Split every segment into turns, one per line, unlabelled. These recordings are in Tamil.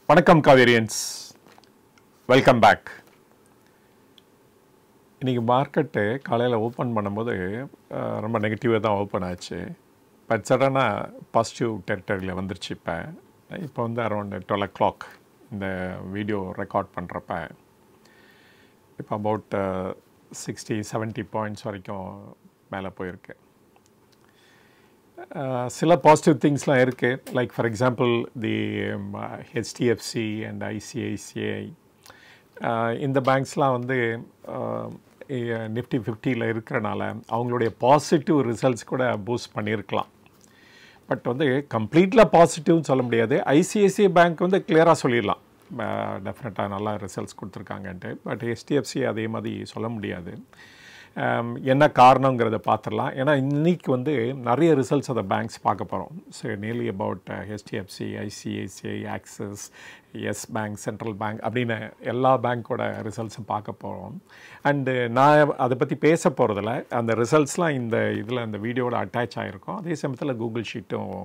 வணக்கம் காவேரியன்ஸ், வெல்கம் பேக். இன்றைக்கி மார்க்கெட்டு காலையில் ஓப்பன் பண்ணும்போது ரொம்ப நெகட்டிவாக தான் ஓப்பன் ஆச்சு. பட் சடனாக பாசிட்டிவ் டெரிட்டரியில் வந்துருச்சு. இப்போ வந்து அரௌண்ட் 12 o'clock இந்த வீடியோ ரெக்கார்ட் பண்ணுறப்ப இப்போ அபவுட் 60-70 பாயிண்ட்ஸ் வரைக்கும் மேலே போயிருக்கு. சில பாசிட்டிவ் திங்ஸ்லாம் இருக்குது. Like for example the HDFC and ICICI இந்த பேங்க்ஸ்லாம் வந்து நிஃப்டி 50 இருக்கிறனால அவங்களுடைய பாசிட்டிவ் ரிசல்ட்ஸ் கூட பூஸ்ட் பண்ணியிருக்கலாம். பட் வந்து கம்ப்ளீட்லாம் பாசிட்டிவ்னு சொல்ல முடியாது. ஐசிஐசிஐ பேங்க் வந்து கிளியராக சொல்லிடலாம், டெஃபினட்டாக நல்லா ரிசல்ட்ஸ் கொடுத்துருக்காங்கன்ட்டு. பட் ஹெச்டிஎஃப்சி அதே மாதிரி சொல்ல முடியாது. என்ன காரணங்கிறத பார்த்துடலாம். ஏன்னா இன்றைக்கி வந்து நிறைய ரிசல்ட்ஸ் அதை பேங்க்ஸ் பார்க்க போகிறோம். So nearly about HDFC, ICICI, Axis, Yes bank, central bank அப்படின்னு எல்லா பேங்க்கோட ரிசல்ட்ஸும் பார்க்க போகிறோம். அண்டு நான் அதை பற்றி பேச போகிறதில்ல. அந்த ரிசல்ட்ஸ்லாம் இந்த இதில் அந்த வீடியோவோட அட்டாச் ஆகிருக்கும். அதே சமயத்தில் கூகுள் ஷீட்டும்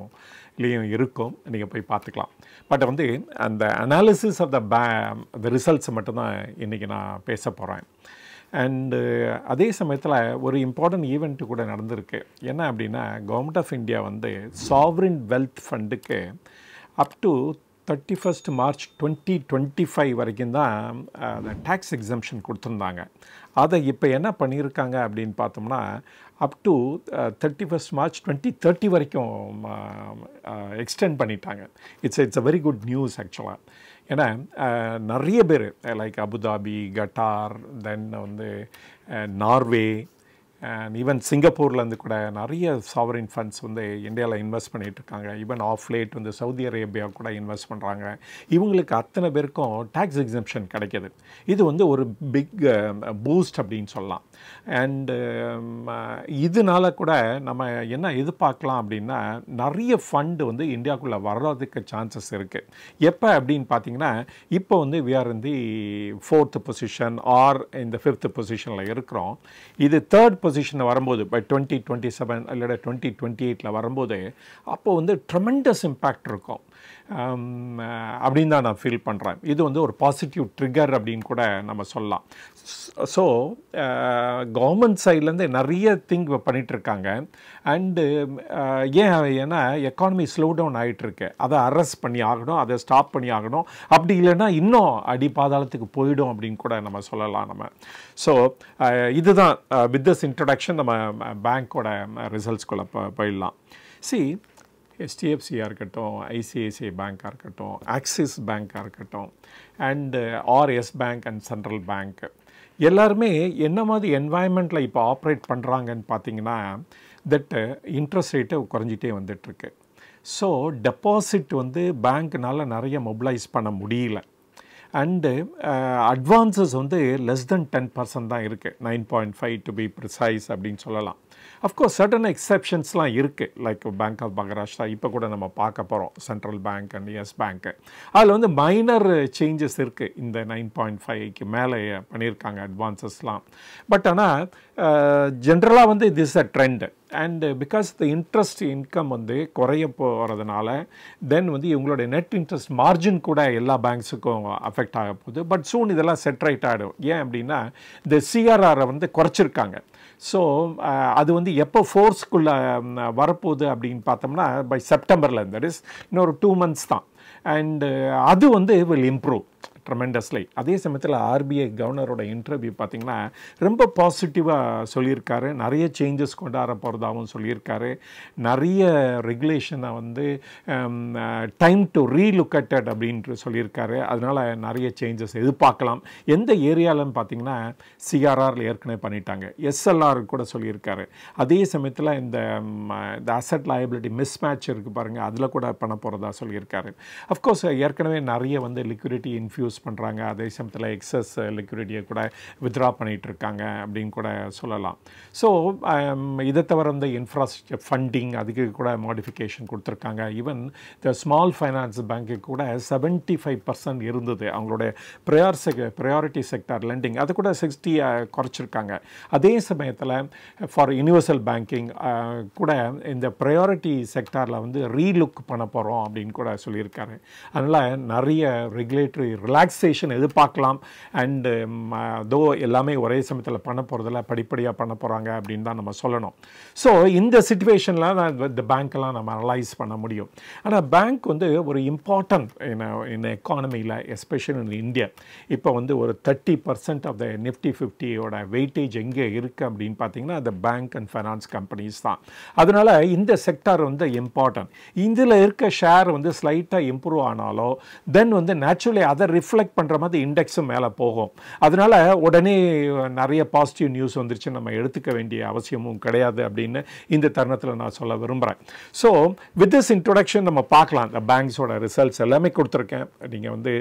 இருக்கும், நீங்கள் போய் பார்த்துக்கலாம். பட் வந்து அந்த அனாலிசிஸ் ஆஃப் த ரிசல்ட்ஸ் மட்டும்தான் இன்றைக்கி நான் பேச போகிறேன். அண்டு அதே சமயத்தில் ஒரு இம்பார்ட்டன்ட் ஈவெண்ட்டு கூட நடந்திருக்கு. என்ன அப்படின்னா, கவர்மெண்ட் ஆஃப் இந்தியா வந்து சாவரின் வெல்த் ஃபண்டுக்கு அப் டு 31st March 2025 வரைக்கும் தான் அந்த டேக்ஸ் எக்ஸம்ஷன் கொடுத்துருந்தாங்க. அதை இப்போ என்ன பண்ணியிருக்காங்க அப்படின்னு பார்த்தோம்னா, அப் டு 31st March 2030 வரைக்கும் எக்ஸ்டெண்ட் பண்ணிட்டாங்க. It's a very good news ஆக்சுவலாக. ஏன்னா நிறைய பேர் லைக் அபுதாபி, கட்டார், தென் வந்து நார்வே, ஈவன் சிங்கப்பூர்லேருந்து கூட நிறைய சாவரின் ஃபண்ட்ஸ் வந்து இந்தியாவில் இன்வெஸ்ட் பண்ணிகிட்ருக்காங்க. ஈவன் ஆஃப் லேட் வந்து சவுதி அரேபியா கூட இன்வெஸ்ட் பண்ணுறாங்க. இவங்களுக்கு அத்தனை பேருக்கும் டேக்ஸ் எக்ஸம்ஷன் கிடைக்கிது. இது வந்து ஒரு பிக் பூஸ்ட் அப்படின்னு சொல்லலாம். அண்டு இதனால கூட நம்ம என்ன எதிர்பார்க்கலாம் அப்படின்னா, நிறைய ஃபண்டு வந்து இந்தியாவுக்குள்ளே வர்றதுக்கு சான்சஸ் இருக்குது. எப்போ அப்படின்னு பார்த்தீங்கன்னா, இப்போ வந்து we are in the 4th position or இந்த 5th பொசிஷனில் இருக்கிறோம். இது 3rd பொசிஷன் வரும்போது பை 2027 இல்லைட 2028 வரும்போது அப்போ வந்து ட்ரெமெண்டஸ் இம்பேக்ட் இருக்கும் அப்படின்னு தான் நான் ஃபீல் பண்ணுறேன். இது வந்து ஒரு பாசிட்டிவ் ட்ரிகர் அப்படின்னு கூட நம்ம சொல்லலாம். ஸோ கவர்மெண்ட் சைட்லேருந்து நிறைய திங் பண்ணிகிட்ருக்காங்க. அண்டு ஏன்னா எக்கானமி ஸ்லோ டவுன் ஆகிட்டுருக்கு. அதை அரெஸ்ட் பண்ணி ஆகணும், அதை ஸ்டாப் பண்ணி ஆகணும். அப்படி இல்லைன்னா இன்னும் அடிப்பாதாளத்துக்கு போயிடும் அப்படின்னு கூட நம்ம சொல்லலாம் நம்ம. ஸோ இதுதான் வித் திஸ் இன்ட்ரடக்ஷன் நம்ம பேங்க்கோட ரிசல்ட்ஸ்குள்ளே போயிடலாம். ஹெச்டிஎஃப்சியாக இருக்கட்டும், ஐசிஐசிஐ பேங்காக இருக்கட்டும், ஆக்சிஸ் பேங்காக இருக்கட்டும், அண்டு ஆர்எஸ் பேங்க் அண்ட் சென்ட்ரல் பேங்க் எல்லாருமே என்ன மாதிரி என்வாயன்மெண்ட்டில் இப்போ ஆப்ரேட் பண்ணுறாங்கன்னு பார்த்தீங்கன்னா, தட்டு இன்ட்ரெஸ்ட் ரேட்டு குறைஞ்சிட்டே வந்துட்டுருக்கு. ஸோ டெபாசிட் வந்து பேங்க்னால் நிறைய மொபிலைஸ் பண்ண முடியல. அண்டு அட்வான்சஸ் வந்து லெஸ் தென் 10% தான் இருக்குது. 9.5 டு பி ப்ரிசைஸ் அப்படின்னு சொல்லலாம். அஃப்கோர்ஸ் சர்டன் எக்ஸப்ஷன்ஸ்லாம் இருக்குது. லைக் பேங்க் ஆஃப் மகாராஷ்டிரா இப்போ கூட நம்ம பார்க்க போகிறோம், சென்ட்ரல் பேங்க் அண்ட் எஸ் பேங்க்கு. அதில் வந்து மைனர் சேஞ்சஸ் இருக்குது. இந்த 9.5க்கு மேலே பண்ணியிருக்காங்க அட்வான்சஸ்லாம். பட் ஆனால் ஜென்ரலாக வந்து this a trend. And because the interest income வந்து குறைய போகிறதுனால தென் வந்து இவங்களுடைய நெட் இன்ட்ரெஸ்ட் மார்ஜின் கூட எல்லா பேங்க்ஸுக்கும் அஃபெக்ட் ஆக போகுது. பட் சூன் இதெல்லாம் செட்ரைட் ஆகிடும். ஏன் அப்படின்னா இந்த சிஆர்ஆரை வந்து குறைச்சிருக்காங்க. ஸோ அது வந்து எப்போ ஃபோர்ஸ்க்குள்ளே வரப்போகுது அப்படின்னு பார்த்தோம்னா பை செப்டம்பரில், தட் இஸ் இன்னொரு 2 months தான். அண்டு அது வந்து வில் இம்ப்ரூவ் ட்ரெமெண்டஸ்லி. அதே சமயத்தில் ஆர்பிஐ கவர்னரோட இன்டர்வியூ பார்த்திங்கன்னா ரொம்ப பாசிட்டிவாக சொல்லியிருக்காரு. நிறைய சேஞ்சஸ் கொண்டாட போகிறதாகவும் சொல்லியிருக்காரு. நிறைய ரெகுலேஷனை வந்து டைம் டு ரீலுக்கட்டட் அப்படின்ட்டு சொல்லியிருக்காரு. அதனால் நிறைய சேஞ்சஸ் எதிர்பார்க்கலாம். எந்த ஏரியாவில்னு பார்த்திங்கன்னா சிஆர்ஆரில் ஏற்கனவே பண்ணிட்டாங்க, எஸ்எல்ஆர் கூட சொல்லியிருக்காரு. அதே சமயத்தில் இந்த அசட் லயபிலிட்டி மிஸ்மேட்ச் இருக்குது பாருங்கள், அதில் கூட பண்ண போகிறதா சொல்லியிருக்காரு. அஃப்கோர்ஸ் ஏற்கனவே நிறைய வந்து லிக்விடிட்டி இன்ஃப்யூஸ் யூஸ் பண்ணுறாங்க, அதே சமயத்தில் எக்ஸஸ் லிக்விடிட்டியை கூட வித்ட்ரா பண்ணிகிட்டு இருக்காங்க அப்படின்னு கூட சொல்லலாம். ஸோ இதை தவிர இந்த இன்ஃப்ராஸ்ட்ரக்சர் ஃபண்டிங் அதுக்கு கூட மாடிஃபிகேஷன் கொடுத்துருக்காங்க. ஈவன் இந்த ஸ்மால் ஃபைனான்ஸ் பேங்க்கு கூட 75% இருந்தது அவங்களுடைய ப்ரையாரிட்டி செக்டார் லெண்டிங், அது கூட 60 குறைச்சிருக்காங்க. அதே சமயத்தில் ஃபார் யூனிவர்சல் பேங்கிங் கூட இந்த ப்ரையாரிட்டி செக்டாரில் வந்து ரீலுக் பண்ண போகிறோம் அப்படின்னு கூட சொல்லியிருக்காரு. அதனால் நிறைய ரெகுலேட்டரி ரிலாக்ஸேஷன் எதிர்பார்க்கலாம். அண்டு தோ எல்லாமே ஒரே சமயத்தில் பண்ண போகிறதில்ல, படிப்படியாக பண்ண போகிறாங்க அப்படின்னு தான் நம்ம சொல்லணும். ஸோ இந்த சிச்சுவேஷனில் தான் இந்த பேங்க்கெல்லாம் நம்ம அனலைஸ் பண்ண முடியும். ஆனால் பேங்க் வந்து ஒரு இம்பார்ட்டன்ட் இந்த எக்கானமியில், எஸ்பெஷலி இன் இந்தியா, இப்போ வந்து ஒரு 30% ஆஃப் த நிஃப்டி 50யோட வெயிட்டேஜ் எங்கே இருக்குது அப்படின்னு பார்த்தீங்கன்னா அந்த பேங்க் அண்ட் ஃபைனான்ஸ் கம்பெனிஸ் தான். அதனால் இந்த செக்டார் வந்து இம்பார்ட்டன்ட். இதில் இருக்க ஷேர் வந்து ஸ்லைட்டாக இம்ப்ரூவ் ஆனாலோ தென் வந்து நேச்சுரலி அதை ரிஃப்ளெக்ட் பண்ணுற மாதிரி இண்டெக்ஸும் மேலே போகும். அதனால் உடனே நிறைய பாசிட்டிவ் நியூஸ் வந்துருச்சு நம்ம எடுத்துக்க வேண்டிய அவசியமும் கிடையாது அப்படின்னு இந்த தருணத்தில் நான் சொல்ல விரும்புகிறேன். ஸோ வித் திஸ் இன்ட்ரொடக்ஷன் நம்ம பார்க்கலாம் இந்த பேங்க்ஸோட ரிசல்ட்ஸ் எல்லாமே கொடுத்துருக்கேன். நீங்கள் வந்து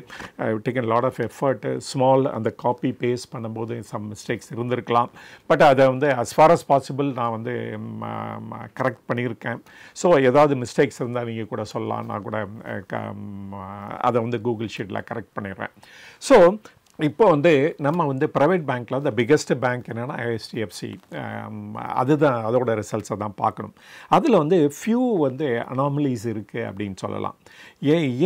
taken lot of effort, small அந்த காப்பி பேஸ்ட் பண்ணும்போது சம் மிஸ்டேக்ஸ் இருந்திருக்கலாம். பட் அதை வந்து as far as possible நான் வந்து கரெக்ட் பண்ணியிருக்கேன். ஸோ ஏதாவது மிஸ்டேக்ஸ் இருந்தால் நீங்கள் கூட சொல்லலாம், நான் கூட அதை வந்து கூகுள் ஷீட்டில் கரெக்ட் பண்ணிடுறேன். ஸோ இப்போ வந்து நம்ம வந்து ப்ரைவேட் பேங்க்கில் த பிக்கெஸ்ட் பேங்க் என்னென்னா HDFC, அதுதான் அதோட ரிசல்ட்ஸை தான் பார்க்கணும். அதில் வந்து ஃபியூ வந்து அனாமலிஸ் இருக்குது அப்படின்னு சொல்லலாம்.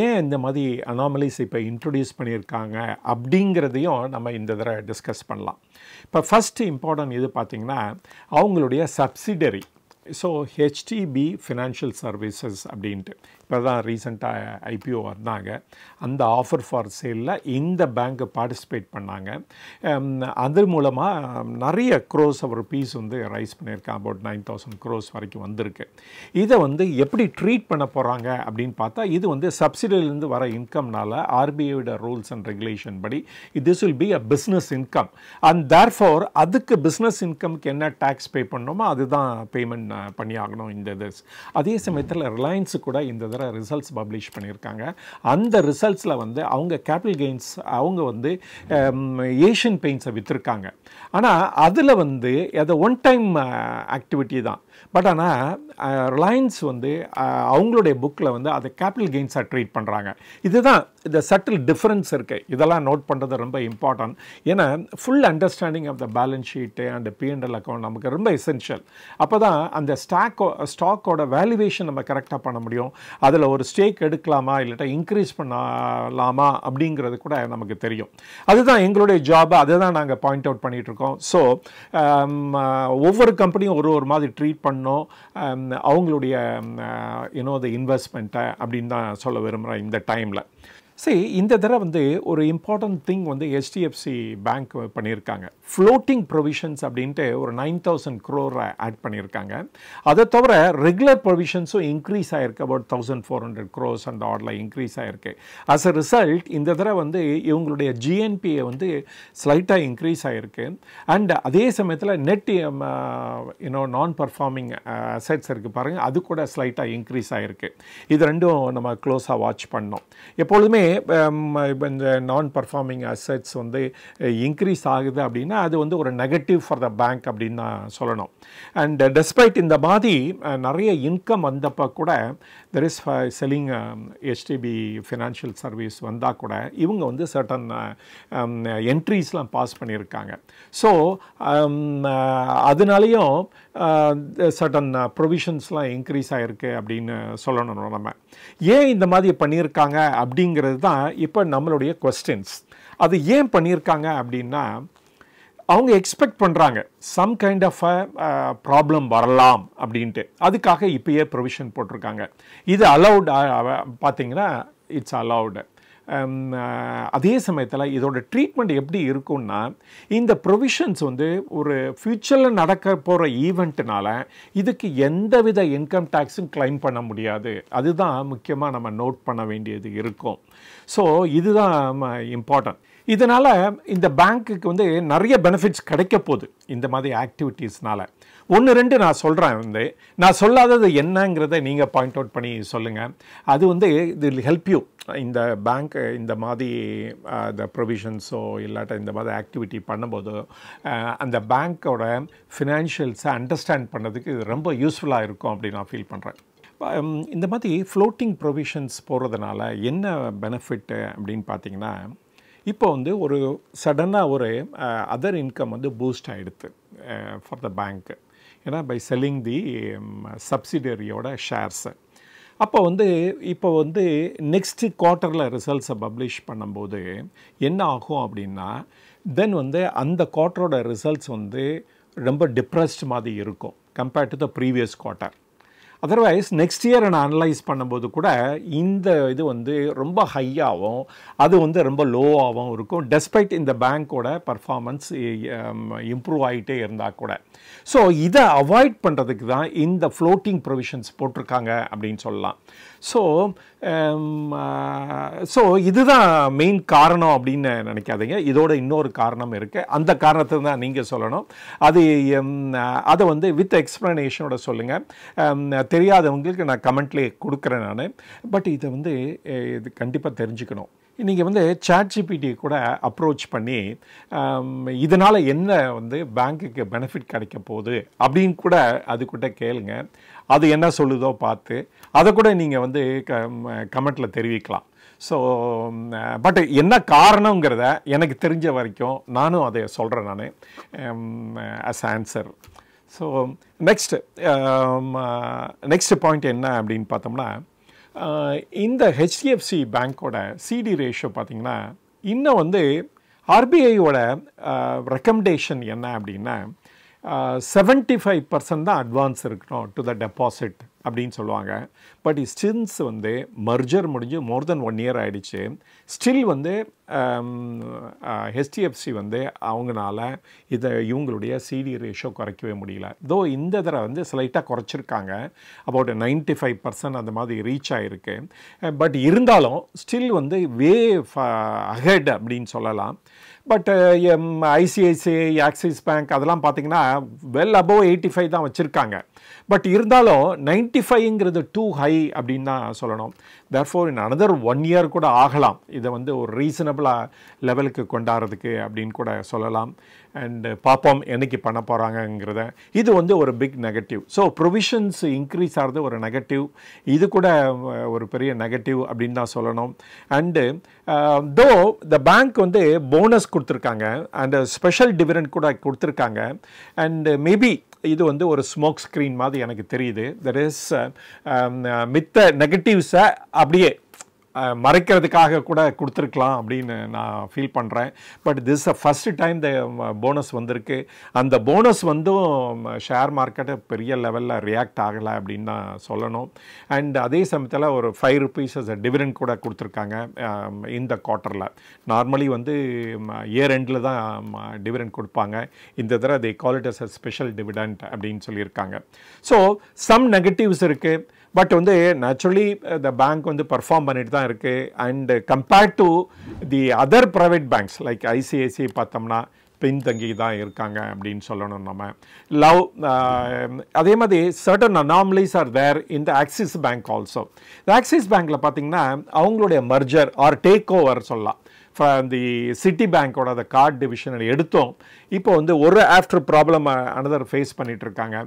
ஏன் இந்த மாதிரி அனாமலிஸ் இப்போ இன்ட்ரொடியூஸ் பண்ணியிருக்காங்க அப்படிங்கிறதையும் நம்ம இந்த தடவை டிஸ்கஸ் பண்ணலாம். இப்போ ஃபஸ்ட்டு இம்பார்ட்டன்ட் இது பார்த்திங்கன்னா அவங்களுடைய subsidiary. So HTB financial services அப்படின்ட்டு இப்போ தான் ரீசெண்டாக IPO வந்தாங்க. அந்த ஆஃபர் ஃபார் சேலில் இந்த பேங்க்கை பார்ட்டிசிபேட் பண்ணாங்க. அது மூலமாக நிறைய க்ரோஸ் ருபீஸ் வந்து ரைஸ் பண்ணியிருக்காங்க. அபவுட் 9,000 crores வரைக்கும் வந்திருக்கு. இதை வந்து எப்படி ட்ரீட் பண்ண போகிறாங்க அப்படின்னு பார்த்தா இது வந்து சப்சிடியிலேருந்து வர இன்கம்னால RBIயோட ரூல்ஸ் அண்ட் ரெகுலேஷன் படி this will be a business income and therefore அதுக்கு பிஸ்னஸ் இன்கம்க்கு என்ன டேக்ஸ் பே பண்ணணுமோ அதுதான் பேமெண்ட் பண்ணி ஆகணும் இந்த இது. அதே சமயத்தில் ரிலையன்ஸு கூட இந்த தடவை ரிசல்ட்ஸ் பப்ளிஷ் பண்ணியிருக்காங்க. அந்த ரிசல்ட்ஸில் வந்து அவங்க கேபிட்டல் கெயின்ஸ் அவங்க வந்து ஏஷியன் பெயிண்ட்ஸை விற்றுருக்காங்க. ஆனால் அதில் வந்து அது ஒன் டைம் ஆக்டிவிட்டி தான். பட் ஆனால் ரிலையன்ஸ் வந்து அவங்களுடைய புக்கில் வந்து அதை கேபிட்டல் கெயின்ஸாக ட்ரீட் பண்ணுறாங்க. இதுதான் இந்த சட்டில் டிஃப்ரென்ஸ் இருக்குது. இதெல்லாம் நோட் பண்ணுறது ரொம்ப இம்பார்ட்டன்ட். ஏன்னா full understanding of the balance sheet and P&L account நமக்கு ரொம்ப எசென்ஷியல். அப்போ தான் அந்த ஸ்டாக்கோட வேல்யூவேஷன் நம்ம கரெக்டாக பண்ண முடியும். அதில் ஒரு ஸ்டேக் எடுக்கலாமா இல்லாட்டா இன்க்ரீஸ் பண்ணலாமா அப்படிங்கிறது கூட நமக்கு தெரியும். அதுதான் எங்களுடைய ஜாப், அதை தான் நாங்கள் பாயிண்ட் அவுட் பண்ணிகிட்ருக்கோம். ஸோ ஒவ்வொரு கம்பெனியும் ஒரு மாதிரி ட்ரீட் பண்ணோம் அவங்களுடைய த இன்வெஸ்ட்மெண்ட்டை அப்படின்னு தான் சொல்ல விரும்புகிறேன் இந்த டைமில். சரி, இந்த தடவை வந்து ஒரு இம்பார்ட்டன்ட் திங் வந்து HDFC பேங்க் பண்ணியிருக்காங்க. ஃப்ளோட்டிங் ப்ரொவிஷன்ஸ் அப்படின்ட்டு ஒரு 9,000 crore ஆட் பண்ணியிருக்காங்க. அதை தவிர ரெகுலர் ப்ரொவிஷன்ஸும் இன்க்ரீஸ் ஆகிருக்கு. அபவுட் 1,400 crores அந்த ஆர்டரில் இன்க்ரீஸ் ஆகிருக்கு. அஸ் அ ரிசல்ட் இந்த தடவை வந்து இவங்களுடைய GNPA வந்து ஸ்லைட்டாக இன்க்ரீஸ் ஆகிருக்கு. அண்ட் அதே சமயத்தில் நெட் நான் பர்ஃபார்மிங் அசெட்ஸ் இருக்குது பாருங்கள், அது கூட ஸ்லைட்டாக இன்க்ரீஸ் ஆகிருக்கு. இது ரெண்டும் நம்ம க்ளோஸாக வாட்ச் பண்ணோம். எப்பொழுதுமே இந்த நான் பர்ஃபார்மிங் அசெட்ஸ் வந்து இன்க்ரீஸ் ஆகுது அப்படின்னா அது வந்து ஒரு நெகட்டிவ் ஃபார் த பேங்க் அப்படின்னு தான் சொல்லணும். அண்ட் டெஸ்பைட் இந்த மாதிரி நிறைய இன்கம் வந்தப்போ கூட there is selling HTB financial service வந்தால் கூட இவங்க வந்து சர்டன் என்ட்ரிஸ்லாம் பாஸ் பண்ணியிருக்காங்க. ஸோ அதனாலேயும் சர்டன் ப்ரொவிஷன்ஸ்லாம் இன்க்ரீஸ் ஆகிருக்கு அப்படின்னு சொல்லணும். நம்ம ஏன் இந்த மாதிரி பண்ணியிருக்காங்க அப்படிங்கிறது தான் இப்போ நம்மளுடைய கொஸ்டின்ஸ். அது ஏன் பண்ணியிருக்காங்க அப்படின்னா அவங்க எக்ஸ்பெக்ட் பண்ணுறாங்க சம் கைண்ட் ஆஃப் ப்ராப்ளம் வரலாம் அப்படின்ட்டு. அதுக்காக இப்போயே ப்ரொவிஷன் போட்டிருக்காங்க. இது அலவுட் பார்த்தீங்கன்னா இட்ஸ் அலவுடு. அதே சமயத்தில் இதோட ட்ரீட்மெண்ட் எப்படி இருக்குன்னா இந்த ப்ரொவிஷன்ஸ் வந்து ஒரு ஃப்யூச்சரில் நடக்க போகிற ஈவெண்ட்னால இதுக்கு எந்தவித இன்கம் டேக்ஸும் கிளைம் பண்ண முடியாது. அதுதான் முக்கியமாக நம்ம நோட் பண்ண வேண்டியது இருக்கும். ஸோ இதுதான் இம்பார்ட்டன்ட். இதனால் இந்த பேங்க்குக்கு வந்து நிறைய பெனிஃபிட்ஸ் கிடைக்க போகுது இந்த மாதிரி ஆக்டிவிட்டீஸ்னால. 1-2 நான் சொல்கிறேன். நான் சொல்லாதது என்னங்கிறத நீங்கள் பாயிண்ட் அவுட் பண்ணி சொல்லுங்கள். அது வந்து இது ஹெல்ப் யூ. இந்த பேங்க் இந்த மாதிரி the ப்ரொவிஷன்ஸோ இல்லாட்ட இந்த மாதிரி ஆக்டிவிட்டி பண்ணும்போது அந்த பேங்க்கோட ஃபினான்ஷியல்ஸை அண்டர்ஸ்டாண்ட் பண்ணுறதுக்கு இது ரொம்ப யூஸ்ஃபுல்லாக இருக்கும் அப்படின்னு நான் ஃபீல் பண்ணுறேன். இந்த மாதிரி ஃப்ளோட்டிங் ப்ரொவிஷன்ஸ் போகிறதுனால என்ன பெனிஃபிட்டு அப்படின்னு பார்த்தீங்கன்னா, இப்போ வந்து ஒரு சடனாக ஒரு அதர் இன்கம் வந்து பூஸ்ட் ஆகிடுது ஃபார் த பேங்க்கு. ஏன்னா பை செல்லிங் தி சப்சிடரியோட ஷேர்ஸை. அப்போ வந்து இப்போ வந்து நெக்ஸ்ட்டு குவார்ட்டரில் ரிசல்ட்ஸை பப்ளிஷ் பண்ணும்போது என்ன ஆகும் அப்படின்னா, தென் வந்து அந்த குவார்ட்டரோட ரிசல்ட்ஸ் வந்து ரொம்ப டிப்ரெஸ்ட் மாதிரி இருக்கும் compared to the previous quarter. Otherwise next year நான் அனலைஸ் பண்ணும்போது கூட இந்த இது வந்து ரொம்ப ஹையாகவும் அது வந்து ரொம்ப லோவாகவும் இருக்கும், டெஸ்பைட் இந்த பேங்க்கோட பர்ஃபார்மன்ஸ் இம்ப்ரூவ் ஆகிட்டே இருந்தால் கூட. ஸோ இதை அவாய்ட் பண்ணுறதுக்கு தான் இந்த ஃப்ளோட்டிங் ப்ரொவிஷன்ஸ் போட்டிருக்காங்க அப்படின்னு சொல்லலாம். ஸோ இதுதான் மெயின் காரணம் அப்படின்னு நினைக்காதீங்க. இதோட இன்னொரு காரணம் இருக்குது. அந்த காரணத்தை தான் நீங்கள் சொல்லணும். அதை வந்து வித் எக்ஸ்ப்ளனேஷனோட சொல்லுங்கள். தெரியாதவங்களுக்கு நான் கமெண்ட்லேயே கொடுக்குறேன் நான். பட் இதை வந்து இது கண்டிப்பாக தெரிஞ்சுக்கணும். நீங்கள் வந்து ChatGPT கூட அப்ரோச் பண்ணி இதனால் என்ன வந்து பேங்க்குக்கு பெனிஃபிட் கிடைக்க போகுது அப்படின்னு கூட அதுக்கிட்ட கேளுங்க. அது என்ன சொல்லுதோ பார்த்து அதை கூட நீங்கள் வந்து கமெண்ட்டில் தெரிவிக்கலாம். ஸோ பட் என்ன காரணங்கிறத எனக்கு தெரிஞ்ச வரைக்கும் நானும் அதை சொல்கிறேன் நான் as answer. So next point என்ன அப்படின்னு பார்த்தோம்னா, இந்த HDFC பேங்க்கோட CD ரேஷியோ பார்த்திங்கன்னா இன்னும் வந்து RBIயோட ரெக்கமெண்டேஷன் என்ன அப்படின்னா 75% தான் அட்வான்ஸ் இருக்கணும் டு த டெபாசிட் அப்படின்னு சொல்லுவாங்க. பட் ஸ்டில்ஸ் வந்து மர்ஜர் முடிஞ்சு மோர் தென் 1 இயர் ஆகிடுச்சு. ஸ்டில் வந்து HDFC வந்து அவங்களால இவங்களுடைய CD ரேஷியோ குறைக்கவே முடியல. தோ இந்த தடவை வந்து ஸ்லைட்டாக குறைச்சிருக்காங்க, அபவுட் 95% அந்த மாதிரி ரீச் ஆகிருக்கு. பட் இருந்தாலும் ஸ்டில் வந்து வே அஹெட் அப்படின்னு சொல்லலாம். பட் ICICI, ஆக்சிஸ் பேங்க் அதெல்லாம் பார்த்திங்கன்னா வெல் அபோவ் 85 தான் வச்சுருக்காங்க. பட் இருந்தாலும் 95ங்கிறது டூ ஹை அப்படின்னு தான் சொல்லணும். தேர்ஃபோர் இன் அனதர் 1 இயர் கூட ஆகலாம் இதை வந்து ஒரு ரீசனபிளாக லெவலுக்கு கொண்டாடுறதுக்கு அப்படின்னு கூட சொல்லலாம். அண்டு பார்ப்போம் என்னைக்கு பண்ண போகிறாங்கங்கிறத. இது வந்து ஒரு big negative. So provisions increase ஆகிறது ஒரு நெகட்டிவ், இது கூட ஒரு பெரிய நெகட்டிவ் அப்படின்னு தான் சொல்லணும். அண்டு தோ த பேங்க் வந்து போனஸ் கொடுத்துருக்காங்க அண்ட் ஸ்பெஷல் டிவிடெண்ட் கூட கொடுத்துருக்காங்க. அண்டு மேபி இது வந்து ஒரு ஸ்மோக் ஸ்க்ரீன் மாதிரி எனக்கு தெரியுது. தட் இஸ் மித்த நெகட்டிவ்ஸை அப்படியே மறைக்கிறதுக்காக கூட கொடுத்துருக்கலாம் அப்படின்னு நான் ஃபீல் பண்ணுறேன். But this a first time the bonus வந்திருக்கு. அந்த போனஸ் வந்தும் ஷேர் மார்க்கெட்டை பெரிய லெவலில் ரியாக்ட் ஆகலை அப்படின்னு தான் சொல்லணும். அண்ட் அதே சமயத்தில் ஒரு 5 rupees as a டிவிடெண்ட் கூட கொடுத்துருக்காங்க இந்த குவார்ட்டரில். நார்மலி வந்து இயர் எண்டில் தான் டிவிடெண்ட் கொடுப்பாங்க. இந்த தடவை they call it as a special dividend அப்படின்னு சொல்லியிருக்காங்க. ஸோ சம் நெகட்டிவ்ஸ் இருக்குது. பட் வந்து நேச்சுரலி த பேங்க் வந்து பர்ஃபார்ம் பண்ணிட்டு தான் இருக்குது. And compared to the other private banks like ICICI பார்த்தோம்னா பின்தங்கி தான் இருக்காங்க அப்படின்னு சொல்லணும் நம்ம. அதே மாதிரி certain anomalies are there in the Axis bank also. இந்த ஆக்சிஸ் பேங்க்கில் பார்த்தீங்கன்னா அவங்களுடைய மர்ஜர் ஆர் டேக் ஓவர் சொல்லலாம் தி சிட்டி பேங்க்கோட அந்த கார்டு டிவிஷனை எடுத்தோம். இப்போ வந்து ஒரு ஆஃப்டர் ப்ராப்ளம் அனதர் ஃபேஸ் பண்ணிகிட்டு இருக்காங்க.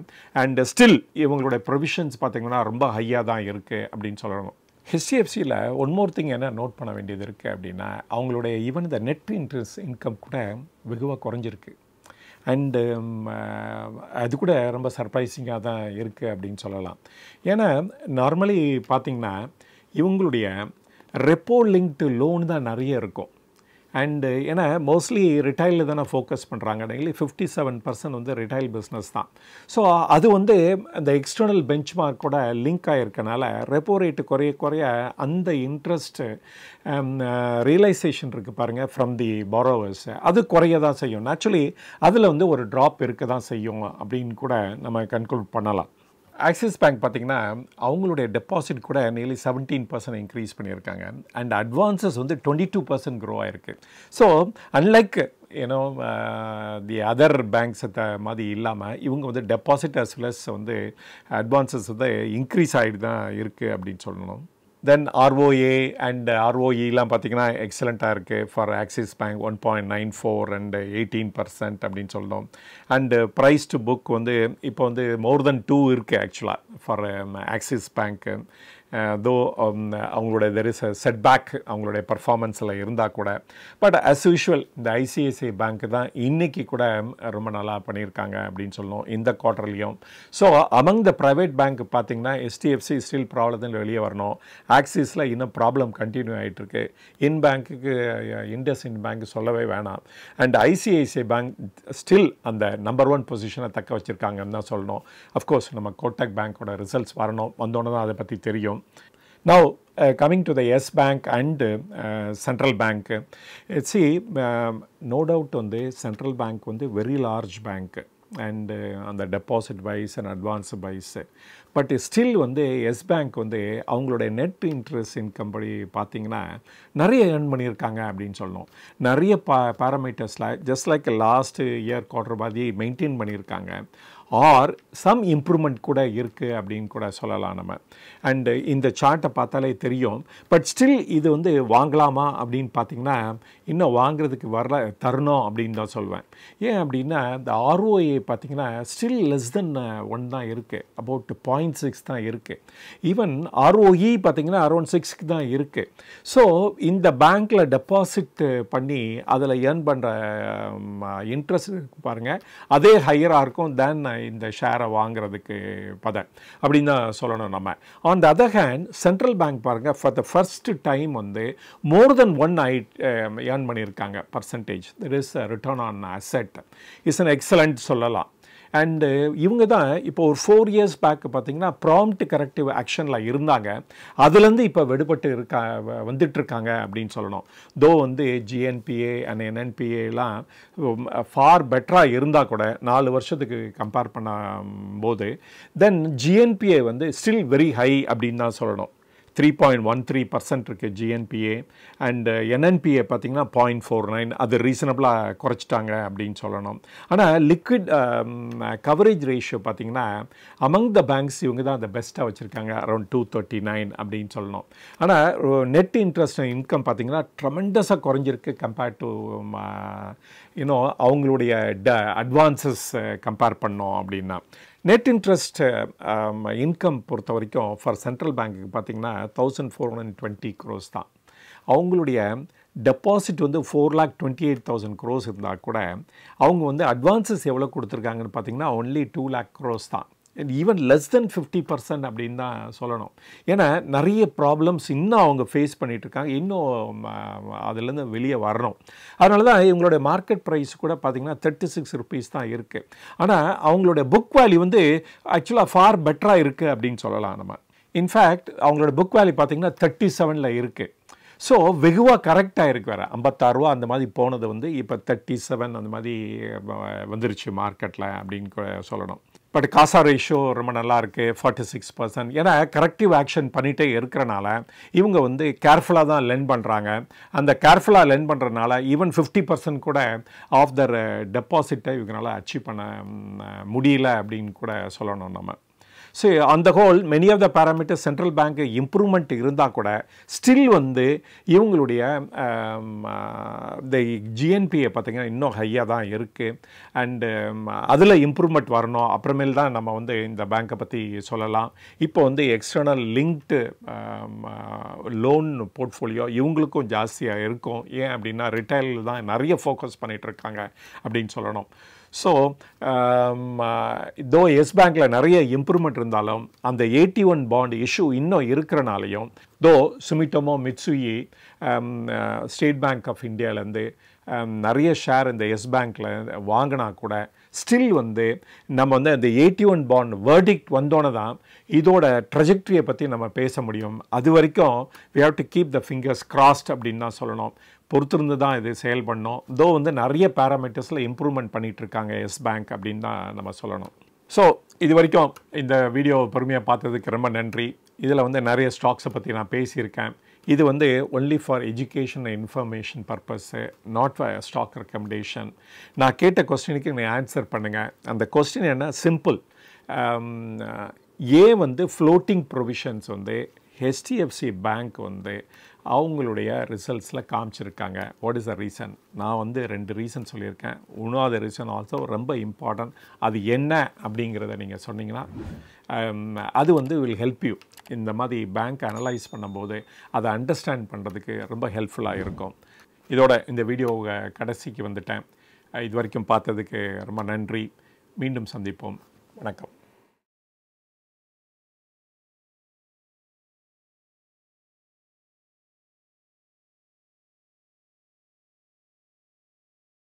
அண்ட் ஸ்டில் இவங்களுடைய ப்ரொவிஷன்ஸ் பார்த்திங்கன்னா ரொம்ப ஹையாக தான் இருக்குது அப்படின்னு சொல்லணும். HDFCயில் ஒன் மோர் திங் என்ன நோட் பண்ண வேண்டியது இருக்குது அப்படின்னா, அவங்களுடைய ஈவன் இந்த நெட் இன்ட்ரெஸ்ட் இன்கம் கூட வெகுவாக குறைஞ்சிருக்கு. அண்டு அது கூட ரொம்ப சர்ப்ரைசிங்காக தான் இருக்குது அப்படின்னு சொல்லலாம். ஏன்னா நார்மலி பார்த்திங்கன்னா இவங்களுடைய ரெப்போ லிங்க்டு லோன் தான் நிறைய இருக்கும். அண்டு ஏன்னா மோஸ்ட்லி ரிட்டைலில் தானே ஃபோக்கஸ் பண்ணுறாங்க. டெய்லி 57% வந்து ரிட்டைல் பிஸ்னஸ் தான். ஸோ அது வந்து அந்த எக்ஸ்டர்னல் பெஞ்ச் மார்க்கோட லிங்க் ஆகிருக்கனால ரெப்போ ரேட்டு குறைய குறைய அந்த இன்ட்ரெஸ்ட்டு ரியலைசேஷன் இருக்குது பாருங்கள் ஃப்ரம் தி பாரோவர்ஸ், அது குறைய தான் செய்யும். ஆக்சுவலி அதில் வந்து ஒரு ட்ராப் இருக்க தான் செய்யும் அப்படின்னு கூட நம்ம கன்க்ளூட் பண்ணலாம். ஆக்சிஸ் பேங்க் பார்த்திங்கன்னா அவங்களுடைய டெபாசிட் கூட நியர்லி 17% இன்க்ரீஸ் பண்ணியிருக்காங்க. அண்ட் அட்வான்சஸ் வந்து 22% க்ரோ ஆகிருக்கு. ஸோ அன்லைக் ஏன்னோ தி அதர் பேங்க்ஸ் மாதிரி இல்லாமல் இவங்க வந்து டெபாசிட் அஸ் வெல் அஸ் வந்து அட்வான்சஸ் வந்து இன்க்ரீஸ் ஆகிட்டு தான் இருக்குது அப்படின்னு சொல்லணும். தென் ROA அண்ட் ROEலாம் பார்த்தீங்கன்னா எக்ஸலண்ட்டாக இருக்குது ஃபார் ஆக்சிஸ் பேங்க் 1.94 அண்ட் 18% அப்படின்னு சொல்லணும். அண்டு ப்ரைஸ் டு புக் வந்து இப்போ வந்து மோர் தென் 2 இருக்குது ஆக்சுவலாக ஃபார் ஆக்சிஸ் பேங்க்கு. தோ அவங்களோட தெர் இஸ் அ செட்பேக் அவங்களுடைய பர்ஃபார்மன்ஸில் இருந்தால் கூட, பட் அஸ் யூஷுவல் இந்த ஐசிஐசிஐ பேங்க்கு தான் இன்றைக்கி கூட ரொம்ப நல்லா பண்ணியிருக்காங்க அப்படின்னு சொல்லணும் இந்த குவார்ட்டர்லேயும். So among the private bank பார்த்திங்கன்னா HDFC ஸ்டில் ப்ராப்ளத்தில் வெளியே வரணும். ஆக்சிஸில் இன்னும் ப்ராப்ளம் கண்டினியூ ஆகிட்டுருக்கு. இன் பேங்க்குக்கு இண்டஸ்இண்ட் பேங்க் சொல்லவே வேணாம். அண்ட் ஐசிஐசிஐ பேங்க் ஸ்டில் அந்த நம்பர் 1 பொசிஷனை தக்க வச்சுருக்காங்கன்னு தான் சொல்லணும். அஃப்கோர்ஸ் நம்ம கோட்டக் பேங்க்கோட ரிசல்ட்ஸ் வரணும், வந்தோன்னே தான் அதை பற்றி தெரியும். Now, coming to the Yes Bank and Central Bank, see, no doubt on the Central Bank on the very large bank and on the deposit wise and advance wise, but still வந்து எஸ் பேங்க் வந்து அவங்களுடைய நெட் இன்ட்ரெஸ்ட் இன்கம் படி பார்த்தீங்கன்னா நிறைய ஏர்ன் பண்ணியிருக்காங்க அப்படின்னு சொல்லணும். நிறைய பேராமீட்டர்ஸில் just like last year quarter பாதி மெயின்டைன் பண்ணியிருக்காங்க. ஆர் சம் இம்ப்ரூவ்மெண்ட் கூட இருக்குது அப்படின்னு கூட சொல்லலாம் நம்ம. அண்டு இந்த சார்ட்டை பார்த்தாலே தெரியும். பட் ஸ்டில் இது வந்து வாங்கலாமா அப்படின்னு பார்த்திங்கன்னா இன்னும் வாங்குறதுக்கு வர தருணம் அப்படின்னு தான் சொல்வேன். ஏன் அப்படின்னா இந்த ROA பார்த்திங்கன்னா ஸ்டில் லெஸ் தென் 1 தான் இருக்குது, அபவுட் 0.6 தான் இருக்குது. ஈவன் ROE பார்த்திங்கன்னா அரௌண்ட் 6க்கு தான் இருக்குது. ஸோ இந்த பேங்க்கில் டெபாசிட் பண்ணி அதில் ஏர்ன் பண்ணுற இன்ட்ரெஸ்ட் பாருங்கள் அதே ஹையராக இருக்கும் தேன் இந்த ஷேரை வாங்குறதுக்கு அப்படின்னு தான் சொல்லணும் நம்ம. On the other hand central bank பாருங்கள் ஃபார் த ஃபர்ஸ்ட் டைம் வந்து மோர் தென் 1 ஏர்ன் பண்ணியிருக்காங்க percentage. That is return on asset is an excellent சொல்லலாம். அண்டு இவங்க தான் இப்போ ஒரு 4 இயர்ஸ் பேக் பார்த்திங்கன்னா ப்ராம்ப்ட் கரெக்டிவ் ஆக்ஷனில் இருந்தாங்க. அதுலேருந்து இப்போ வெடுபட்டு வந்துட்டுருக்காங்க அப்படின்னு சொல்லணும். தோ வந்து GNPA அண்ட் NNPAலாம் ஃபார் பெட்டராக இருந்தால் கூட 4 வருஷத்துக்கு கம்பேர் பண்ணும்போது தென் GNPA வந்து ஸ்டில் வெரி ஹை அப்படின்னு தான் சொல்லணும். 3.13% இருக்குது GNPA அண்ட் NNPA பார்த்திங்கன்னா 0.49, அது ரீசனபிளாக குறைச்சிட்டாங்க அப்படின்னு சொல்லணும். ஆனால் லிக்விட் கவரேஜ் ரேஷியோ பார்த்திங்கன்னா அமங் த பேங்க்ஸ் இவங்க தான் அந்த பெஸ்ட்டாக வச்சுருக்காங்க, அரௌண்ட் 239 அப்படின்னு சொல்லணும். ஆனால் நெட் இன்ட்ரெஸ்ட் இன்கம் பார்த்திங்கன்னா ட்ரமெண்டஸாக குறைஞ்சிருக்கு கம்பேர்ட் டு யூனோ அவங்களுடைய அட்வான்சஸ் கம்பேர் பண்ணோம் அப்படின்னா. நெட் இன்ட்ரெஸ்ட் இன்கம் பொறுத்த வரைக்கும் ஃபார் சென்ட்ரல் பேங்க்குக்கு பார்த்திங்கன்னா 1420 crores தான். அவங்களுடைய டெபாசிட் வந்து 4,28,000 crores இருந்தால் கூட அவங்க வந்து அட்வான்ஸஸ் எவ்வளோ கொடுத்துருக்காங்கன்னு பார்த்திங்கன்னா ஒன்லி 2 lakh crores தான். ஈவன் லெஸ் தென் 50% அப்படின்னு தான் சொல்லணும். ஏன்னா நிறைய ப்ராப்ளம்ஸ் இன்னும் அவங்க ஃபேஸ் பண்ணிகிட்ருக்காங்க, இன்னும் அதுலேருந்து வெளியே வரணும். அதனால தான் இவங்களுடைய மார்க்கெட் ப்ரைஸ் கூட பார்த்திங்கன்னா 36 rupees தான் இருக்குது. ஆனால் அவங்களுடைய புக் வேல்யூ வந்து ஆக்சுவலாக ஃபார் பெட்டராக இருக்குது அப்படின்னு சொல்லலாம் நம்ம. இன்ஃபேக்ட் அவங்களோட புக் வேல்யூ பார்த்திங்கன்னா 37 இருக்குது. ஸோ வெகுவாக கரெக்டாக இருக்கு வேறு. 56 ரூபா அந்த மாதிரி போனது வந்து இப்போ 37 அந்த மாதிரி வந்துருச்சு மார்க்கெட்டில் அப்படின்னு கூட சொல்லணும். பட் காசா ரேஷியோ ரொம்ப நல்லா இருக்குது, 46%. ஏன்னா கரெக்டிவ் ஆக்ஷன் பண்ணிகிட்டே இருக்கிறனால இவங்க வந்து கேர்ஃபுல்லாக தான் லெண்ட் பண்ணுறாங்க. அந்த கேர்ஃபுல்லாக லெண்ட் பண்ணுறதுனால ஈவன் 50% கூட ஆஃப் தர் டெபாசிட்டை இவங்களால அச்சீவ் பண்ண முடியல அப்படின்னு கூட சொல்லணும் நம்ம. ஸோ அந்த whole many of the parameter central bank improvement இருந்தால் கூட ஸ்டில் வந்து இவங்களுடைய இந்த GNPA பார்த்திங்கன்னா இன்னும் ஹையாக தான் இருக்குது. அண்டு அதில் இம்ப்ரூவ்மெண்ட் வரணும், அப்புறமேல் தான் நம்ம வந்து இந்த பேங்க்கை பற்றி சொல்லலாம். இப்போ வந்து எக்ஸ்டர்னல் லிங்க்டு லோன் போர்ட்ஃபோலியோ இவங்களுக்கும் ஜாஸ்தியாக இருக்கும். ஏன் அப்படின்னா ரிட்டைல் தான் நிறைய ஃபோக்கஸ் பண்ணிகிட்ருக்காங்க அப்படின்னு சொல்லணும். ஸோ தோ எஸ் பேங்க்கில் நிறைய இம்ப்ரூவ்மெண்ட் இருந்தாலும் அந்த 81 பாண்ட் இஷ்யூ இன்னும் இருக்கிறனாலையும் தோ சுமிட்டோமோ மிட்சுயி ஸ்டேட் பேங்க் ஆஃப் இந்தியாவிலேருந்து நிறைய ஷேர் இந்த எஸ் பேங்க்கில் வாங்கினா கூட ஸ்டில் வந்து நம்ம வந்து அந்த 81 பாண்ட் வேர்டிக்ட் வந்தோன்னே தான் இதோட ட்ரெஜெக்டரியை பற்றி நம்ம பேச முடியும். அது வரைக்கும் we have to keep the fingers crossed அப்படின்னு தான் சொல்லணும். பொறுத்திருந்து தான் இது செயல் பண்ணோம். தோ வந்து நிறைய பேராமீட்டர்ஸில் இம்ப்ரூவ்மெண்ட் பண்ணிகிட்ருக்காங்க எஸ் பேங்க் அப்படின்னு தான் நம்ம சொல்லணும். ஸோ இது வரைக்கும் இந்த வீடியோ பொறுமையாக பார்த்ததுக்கு ரொம்ப நன்றி. இதில் வந்து நிறைய ஸ்டாக்ஸை பற்றி நான் பேசியிருக்கேன். இது வந்து only for education and information purpose, not for stock recommendation. நான் கேட்ட கொஸ்டினுக்கு நீங்கள் ஆன்சர் பண்ணுங்கள். அந்த கொஸ்டின் என்ன சிம்பிள், ஏன் வந்து ஃப்ளோட்டிங் ப்ரொவிஷன்ஸ் வந்து HDFC பேங்க் வந்து அவங்களுடைய ரிசல்ட்ஸில் காமிச்சிருக்காங்க. What is the reason? நான் வந்து 2 ரீசன் சொல்லியிருக்கேன். இன்னொரு ரீசன் ஆல்சோ ரொம்ப இம்பார்ட்டன்ட். அது என்ன அப்படிங்கிறத நீங்கள் சொன்னீங்கன்னா அது வந்து வில் ஹெல்ப் யூ. இந்த மாதிரி பேங்க் அனலைஸ் பண்ணும்போது அதை அண்டர்ஸ்டாண்ட் பண்ணுறதுக்கு ரொம்ப ஹெல்ப்ஃபுல்லாக இருக்கும். இதோட இந்த வீடியோவை கடைசிக்கு வந்துட்டேன். இது வரைக்கும் பார்த்ததுக்கு ரொம்ப நன்றி. மீண்டும் சந்திப்போம். வணக்கம்.